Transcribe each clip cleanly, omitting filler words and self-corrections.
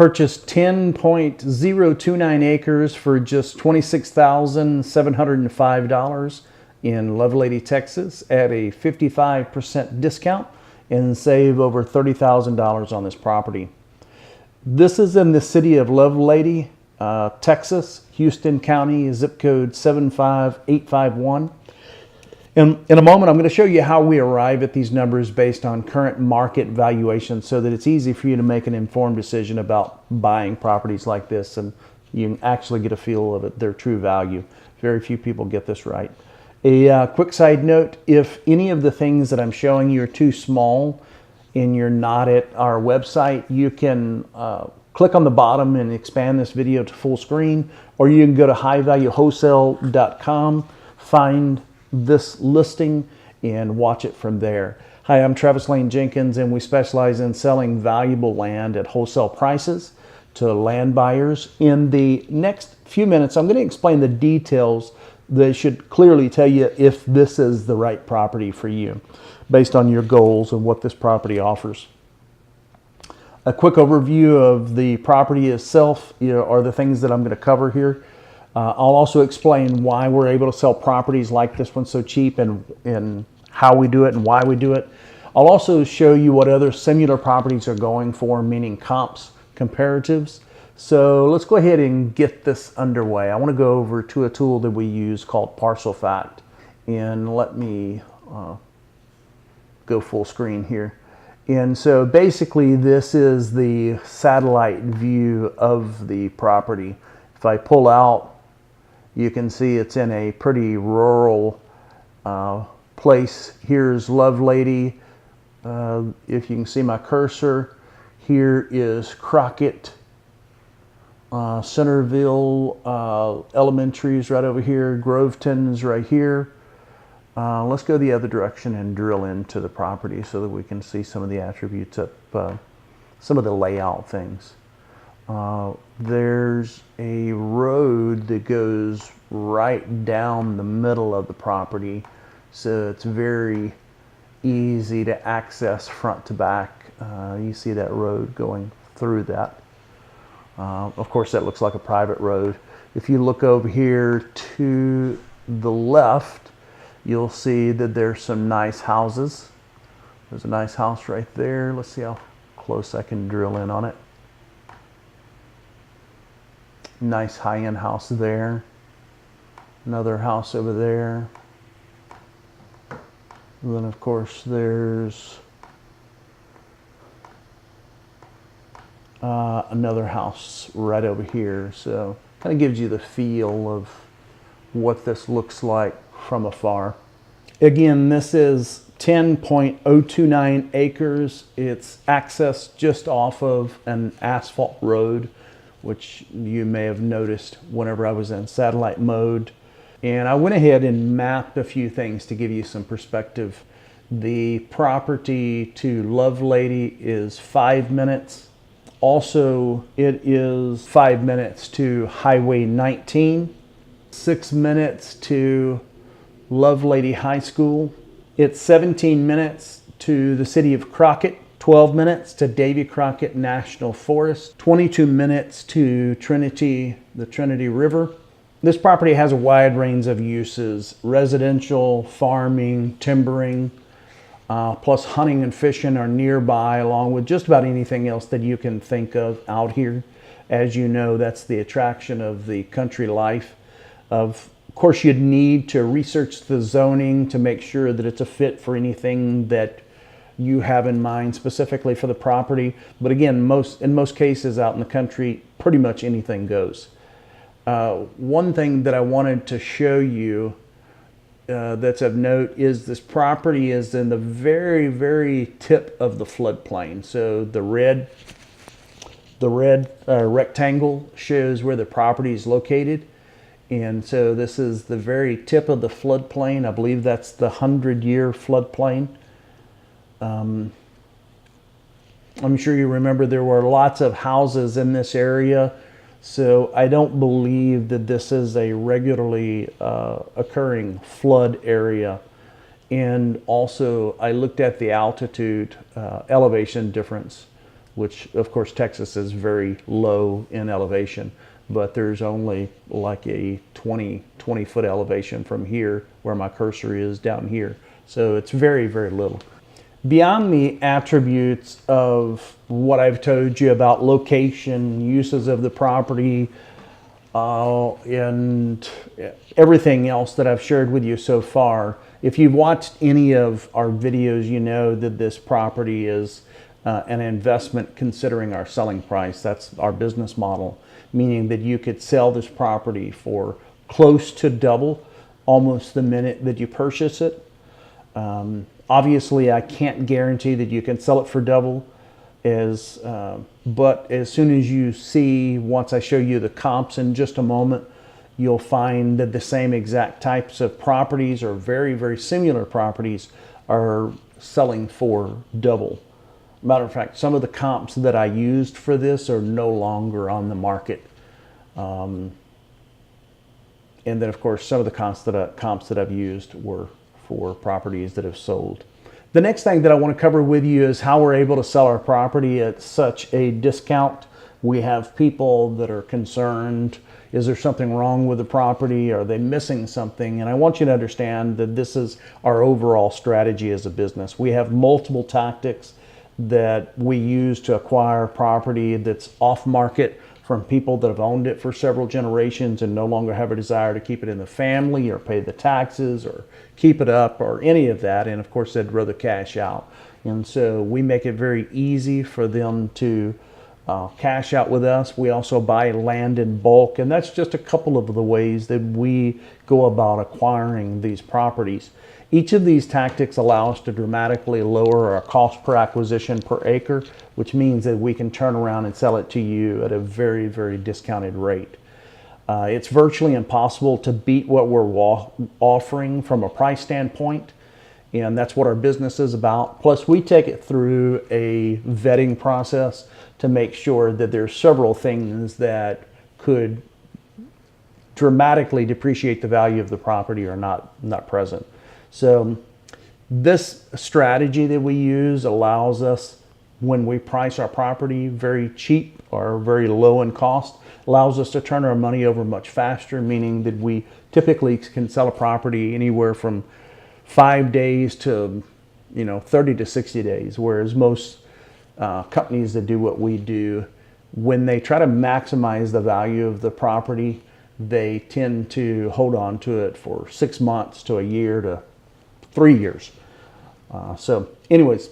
purchased 10.029 acres for just $26,705 in Lovelady, Texas at a 55% discount and save over $30,000 on this property. This is in the city of Lovelady, Texas, Houston County, zip code 75851. In a moment, I'm going to show you how we arrive at these numbers based on current market valuation so that it's easy for you to make an informed decision about buying properties like this and you can actually get a feel of their true value. Very few people get this right. A quick side note, if any of the things that I'm showing you are too small and you're not at our website, you can click on the bottom and expand this video to full screen, or you can go to highvaluewholesale.com, find this listing and watch it from there. Hi, I'm Travis Lane Jenkins, and we specialize in selling valuable land at wholesale prices to land buyers. In the next few minutes, I'm going to explain the details that should clearly tell you if this is the right property for you based on your goals and what this property offers. A quick overview of the property itself are the things that I'm going to cover here. I'll also explain why we're able to sell properties like this one so cheap and how we do it and why we do it. I'll also show you what other similar properties are going for, meaning comps, comparatives. So let's go ahead and get this underway. I want to go over to a tool that we use called Parcel. And let me go full screen here. And so basically this is the satellite view of the property. If I pull out, you can see it's in a pretty rural place. Here's Lovelady. If you can see my cursor, here is Crockett. Centerville Elementary is right over here. Groveton is right here. Let's go the other direction and drill into the property so that we can see some of the attributes of some of the layout things. There's a road that goes right down the middle of the property, so it's very easy to access front to back. You see that road going through that. Of course, that looks like a private road. If you look over here to the left, you'll see that there's some nice houses. There's a nice house right there. Let's see how close I can drill in on it. Nice high-end house there. Another house over there. And then, of course, there's another house right over here. So kind of gives you the feel of what this looks like from afar. Again, this is 10.029 acres. It's accessed just off of an asphalt road, which you may have noticed whenever I was in satellite mode. And I went ahead and mapped a few things to give you some perspective. The property to Lovelady is 5 minutes. Also, it is 5 minutes to Highway 19, 6 minutes to Lovelady High School. It's 17 minutes to the city of Crockett, 12 minutes to Davy Crockett National Forest, 22 minutes to the Trinity River. This property has a wide range of uses: residential, farming, timbering, plus hunting and fishing are nearby, along with just about anything else that you can think of out here. As you know, that's the attraction of the country life. Of course, you'd need to research the zoning to make sure that it's a fit for anything that you have in mind specifically for the property. But again, in most cases out in the country, pretty much anything goes. One thing that I wanted to show you that's of note is this property is in the very, very tip of the floodplain. So the red rectangle shows where the property is located. And so this is the very tip of the floodplain. I believe that's the 100-year floodplain. I'm sure you remember there were lots of houses in this area. So I don't believe that this is a regularly occurring flood area. And also I looked at the altitude elevation difference. which of course Texas is very low in elevation, but there's only like a 20 foot elevation from here where my cursor is down here. So it's very, very little. Beyond the attributes of what I've told you about location, uses of the property, and everything else that I've shared with you so far, if you've watched any of our videos, you know that this property is an investment considering our selling price. That's our business model, meaning that you could sell this property for close to double almost the minute that you purchase it. Obviously, I can't guarantee that you can sell it for double, but as soon as you see, once I show you the comps in just a moment, you'll find that the same exact types of properties or very, very similar properties are selling for double. Matter of fact, some of the comps that I used for this are no longer on the market. And then, of course, some of the comps that I've used were for properties that have sold. The next thing that I want to cover with you is how we're able to sell our property at such a discount. We have people that are concerned, is there something wrong with the property? Are they missing something? And I want you to understand that this is our overall strategy as a business. We have multiple tactics that we use to acquire property that's off market from people that have owned it for several generations and no longer have a desire to keep it in the family or pay the taxes or keep it up or any of that. And of course, they'd rather cash out. And so we make it very easy for them to cash out with us. We also buy land in bulk, and that's just a couple of the ways that we go about acquiring these properties. Each of these tactics allow us to dramatically lower our cost per acquisition per acre, which means that we can turn around and sell it to you at a very, very discounted rate. It's virtually impossible to beat what we're offering from a price standpoint, and that's what our business is about. Plus, we take it through a vetting process to make sure that there's several things that could dramatically depreciate the value of the property or not present. So this strategy that we use allows us, when we price our property very cheap or very low in cost, allows us to turn our money over much faster, meaning that we typically can sell a property anywhere from 5 days to 30 to 60 days, whereas most companies that do what we do, when they try to maximize the value of the property, they tend to hold on to it for 6 months to a year to 3 years. So anyways,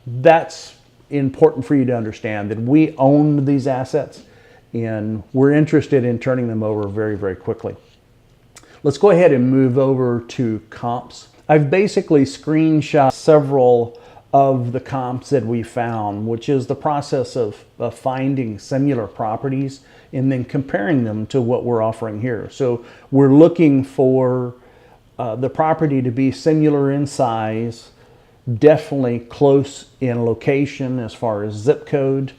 that's important for you to understand, that we own these assets and we're interested in turning them over very, very quickly. Let's go ahead and move over to comps. I've basically screenshot several of the comps that we found, which is the process of finding similar properties and then comparing them to what we're offering here. So we're looking for the property to be similar in size, definitely close in location as far as zip code,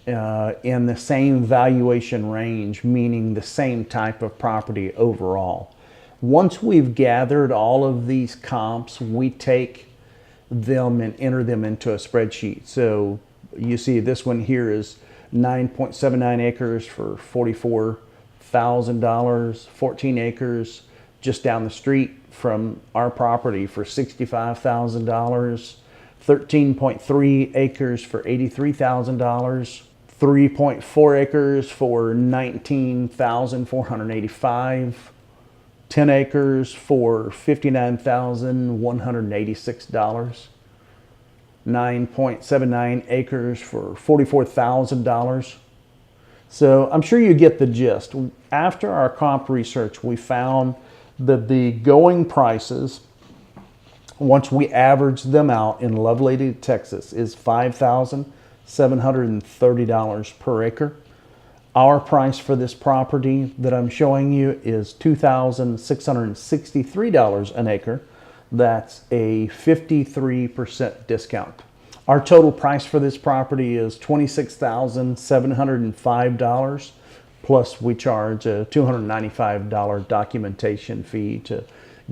in the same valuation range, meaning the same type of property overall. Once we've gathered all of these comps, we take them and enter them into a spreadsheet. So you see this one here is 9.79 acres for $44,000, 14 acres just down the street from our property for $65,000, 13.3 acres for $83,000, 3.4 acres for $19,485, 10 acres for $59,186, 9.79 acres for $44,000. So I'm sure you get the gist. After our comp research, we found that the going prices, once we average them out in Lovelady, Texas, is $5,730 per acre. Our price for this property that I'm showing you is $2,663 an acre. That's a 53% discount. Our total price for this property is $26,705, plus we charge a $295 documentation fee to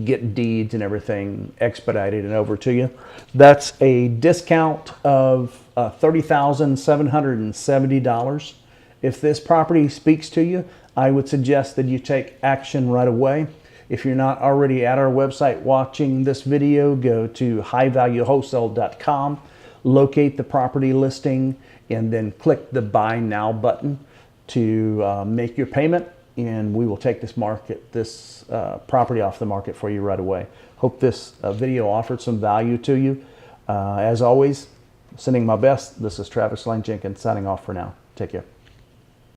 get deeds and everything expedited and over to you. That's a discount of $30,770. If this property speaks to you, I would suggest that you take action right away. If you're not already at our website watching this video, go to highvaluewholesale.com, locate the property listing, and then click the Buy Now button to make your payment, and we will take this property off the market for you right away. Hope this video offered some value to you. As always, sending my best. This is Travis Lane Jenkins signing off for now. Take care.